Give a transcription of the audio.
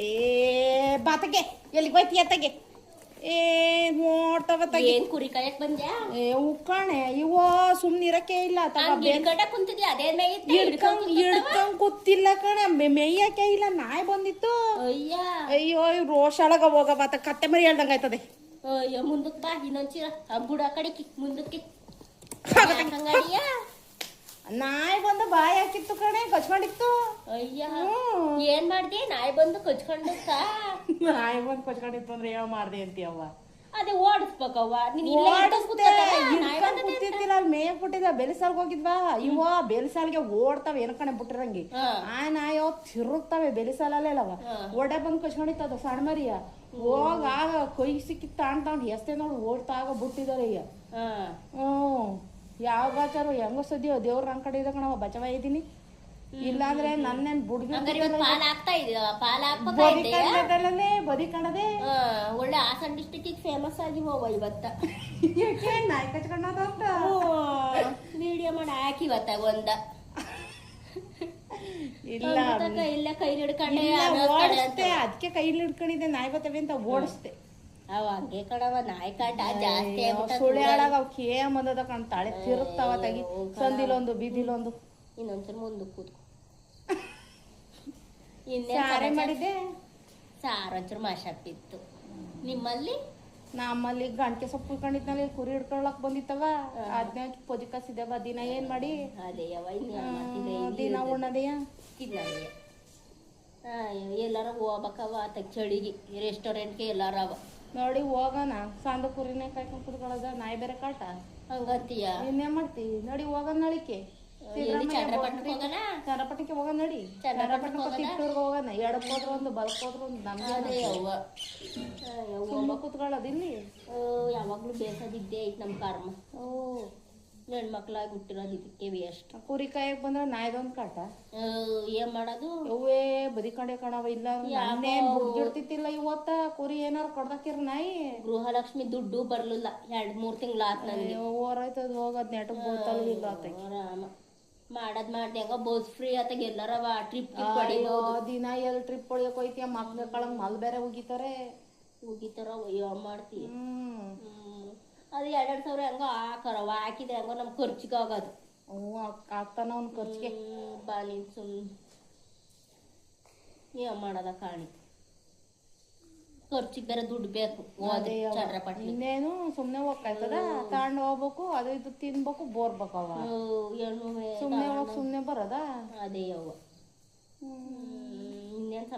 ಏ ಬಾತಗೆ ಎಲ್ಲಿಗೆ ಹೋಯ್ತಿ ಅತ್ತಗೆ ಏ ನೋಡ್ತವ ತಗಿ ಏನ್ ಕುರಿ ಕಾಯಕ್ ಬಂದ್ಯಾ? ಏ ಉಕ್ಕಣೆ ಇವ ಸುಮ್ನೆ ಇರಕ್ಕೆ ಇಲ್ಲ ಕುಂತಿದ್ಯಾ ಅದೇ ಹಿಡ್ಕೊಂಡ್ ಕೂತಿಲ್ಲ ಕಣೆ ಮೇಯಕ್ಕೆ ಇಲ್ಲ ನಾಯಿ ಬಂದಿತ್ತು. ಅಯ್ಯ ಅಯ್ಯೋ ರೋಷಾಳಗ ಹೋಗ ಬಾತ ಕತ್ತೆ ಮರಿ ಹೇಳ್ದಂಗ ಆಯ್ತದೆ. ಅಯ್ಯೋ ಮುಂದಕ್ ಬಾ ಇನ್ನೊಂಚೀರ ಬುಡ ಕಡಿಕಿ ಮುಂದಕ್ಕೆ ನಾಯಿ ಬಂದು ಬಾಯಿ ಹಾಕಿತ್ತು ಕಣೆ ಕಚ್ಕೊಂಡಿತ್ತು. ಅಯ್ಯ ಏನ್ ಮಾಡ್ದೆ? ನಾಯಿ ಬಂದು ಕಚ್ಕೊಂಡತ್ತ. ನಾಯಿ ಬಂದು ಕಚ್ಕೊಂಡಿತ್ತು ಅಂದ್ರೆ ಯಾವ ಮಾಡ್ದೆ ಅಂತೀಯವ್ವ? ಅದೇ ಓಡಿಸ್ಬೇಕವ್ವ. ಕೂತಿರ್ತಿಲ್ಲ ಅಲ್ಲಿ ಮೇಯಕ್ ಬಿಟ್ಟಿದ ಬೆಲೆಸಾಲ್ಗೆ ಹೋಗಿದ್ವಾ ಇವ ಬೆಲೆಸಾಲ್ಗೆ ಓಡ್ತಾವ ಏನಕಣೆ ಬಿಟ್ಟಿರಂಗಿ ಆ ನಾಯಿ ತಿರುಗ್ತಾವೆ ಬೆಲೆಸಾಲಲ್ಲೇಲವ ಒಡೆ ಬಂದು ಕಚ್ಕೊಂಡಿತ್ತದ ಸಣ್ಣ ಮರಿಯ ಹೋಗ ಆಗ ಕೈ ಸಿಕ್ಕಿ ತಾಂಡ್ ಎಷ್ಟೇ ನೋಡಿ ಓಡ್ತಾ ಆಗ ಬಿಟ್ಟಿದಾರೆ ಈಗ. ಯಾವ ಬಾಚಾರು ಹೆಂಗ ಸದ್ಯೋ ದೇವ್ರ ನನ್ ಕಡೆ ಇದ ಕಣವ ಬಚವ ಇದ್ದೀನಿ. ಇಲ್ಲಾಂದ್ರೆ ನನ್ನೇನ್ ಬದಿ ಕಣದೆ ಒಳ್ಳೆ ಹಾಸನ್ ಡಿಸ್ಟಿಕ್ ಫೇಮಸ್ ಆಗಿ ಹೋವ ಇವತ್ತ. ನಾಯಿ ಕಚ್ಕೊಂಡ ವಿಡಿಯೋ ಮಾಡಿ ಹಾಕಿ ಇವತ್ತಾಗ ಒಂದ ಇಲ್ಲ ಇಲ್ಲ ಕೈ ಹಿಡ್ಕೊಂಡೆ ಅದಕ್ಕೆ ಕೈಲಿ ಹಿಡ್ಕೊಂಡಿದ್ದೆ ನಾಯಿ ಬತ್ತವೆ ಅಂತ ಓಡಿಸ್ದೆ. ಅವ ಹಂಗೆ ಕಣವ ನಾಯಿ ಕಾಟ ಜಾಸ್ತಿ ಸುಳ್ಳೆ ಆಡಾಗ ಅವ್ ಕೇಮದ ಕಾಣ್ತಾಳೆ ತಿರುಗ್ತಾವ ತಗಿ ಸಂದಿಲೊಂದು ಬೀದಿಲೊಂದು. ಇನ್ನೊಂದ್ಸಲ ಮುಂದಕ್ಕೆ ಕೂತ್ಕೊ. ಸಾರೆ ಮಾಡಿದ್ದೆ ಸಾರು ಒಂಚೂರು ಮಾಶಾಪಿತ್ತು. ನಿಮ್ಮಲ್ಲಿ? ನಮ್ಮಲ್ಲಿ ಗಂಟೆ ಸೊಪ್ಪು ಉಳ್ಕೊಂಡಿದ್ನಲ್ಲಿ ಕುರಿ ಹಿಡ್ಕೊಳಕ್ ಬಂದಿತ್ತವ ಅದ್ನ ಪೊದಿ ಕಸಿದೆ ದಿನ ಏನ್ ಮಾಡಿ ಅದೇ ದಿನ ಉಣ್ಣದೆಯ ತಿನ್ನಲ್ಲ. ಎಲ್ಲಾರ ಹೋಗ್ಬೇಕವ ಆತ ಚಳಿಗೆ ರೆಸ್ಟೋರೆಂಟ್ಗೆ ಎಲ್ಲಾರ ಅವ ನೋಡಿ ಹೋಗೋಣ ಸಾಂದ ಕುರಿನೇ ಕಾಯ್ಕೊಂಡ್ ಕುತ್ಕೊಳ್ಳೋದ ನಾಯಿ ಬೇರೆ ಕಾಟ ಹಂಗಂತೀಯ? ಇನ್ನೇನ್ ಮಾಡ್ತಿ ನೋಡಿ ಹೋಗೋಣ ನಳಿಕೆ ಚಂದ್ರಪಟ್ಟಣಕ್ಕೆ ಹೋಗೋಣ ನಡಿ. ತಿಟ್ಟೂರ್ಗೆ ಹೋಗೋಣ ಎಡಕ್ ಹೋದ್ರ ಒಂದು ಬಲ್ಕ್ ಹೋದ್ರ ಒಂದು ನಮ್ಗೆ ಕುತ್ಕೊಳ್ಳೋದು ಇಲ್ಲಿ ಯಾವಾಗ್ಲೂ ಬೇಸದಿದ್ದೇ ಐತ್ ನಮ್ ಕರ್ಮ. ಹೆಣ್ಮಕ್ಳಾಗಿ ಹುಟ್ಟಿರೋದು ಇದಕ್ಕೆ ವೇಸ್ಟ್. ಕುರಿ ಕಾಯಕ್ ಬಂದ್ರ ನಾಯ್ದೊಂದ್ ಕಾಟ ಏನ್ ಮಾಡೋದು? ಅವೇ ಬದಿಕಂಡೆ ಕಣವ ಇಲ್ಲ ನಾನೇನ್ ಬುಡ್ಗಿಡ್ತಿತ್ತಿಲ್ಲ ಇವತ್ತ ಕುರಿ ಏನಾರು ಕಡ್ದಾಕಿರ ನಾಯಿ. ಗೃಹಲಕ್ಷ್ಮಿ ದುಡ್ಡು ಬರ್ಲಿಲ್ಲ 2-3 ತಿಂಗಳು ಆತ್ ನನಗೆ. ಓರಾಯ್ತದ ಹೋಗದ್ ನೆಟಕ್ ಬೋತಲ್ ಇಲ್ಲ ಆರಾಮ ಮಾಡದ್ ಮಾಡ್ದೆ ಹೆಂಗ ಬಸ್ ಫ್ರೀ ಆತಾಗ ಎಲ್ಲಾರವ ಟ್ರಿಪ್ ದಿನ ಎಲ್ ಟ್ರಿಪ್ ಹೊಡಿಯಕ್ ಹೋಯ್ತಿಯ ಮಕ್ಳ ಕಳಂಗ್ ಮಲ್ ಬೇರೆ ಹೋಗಿತಾರೆ ಮಾಡ್ತೀವಿ. ಅದು 2-2 ಸಾವಿರ ಹೆಂಗೋ ಹಾಕರವ ಹಾಕಿದ್ರೆ ಹೆಂಗೋ ನಮ್ ಖರ್ಚಿಗೆ ಆಗೋದು. ಆಗ್ತಾನ ಅವ್ನ ಖರ್ಚಿಗೆ ಬಾ ನೀನ್ ಏನ್ ಮಾಡೋದ ಕಾಣಿ ಖರ್ಚಿಗೆ ಬೇರೆ ದುಡ್ಡು ಬೇಕು. ಇನ್ನೇನು ಸುಮ್ನೆ ಹೋಗ್ಕಾಯ್ತದ ತಗೊಂಡ್ ಹೋಗ್ಬೇಕು ಅದು ಇದು ತಿನ್ಬೇಕು ಬೋರ್ಬೇಕವ ಸುಮ್ನೆ ಹೋಗ್ ಸುಮ್ನೆ ಬರದ ಅದೇ ಅವ್ವ ಇನ್ನೇನ್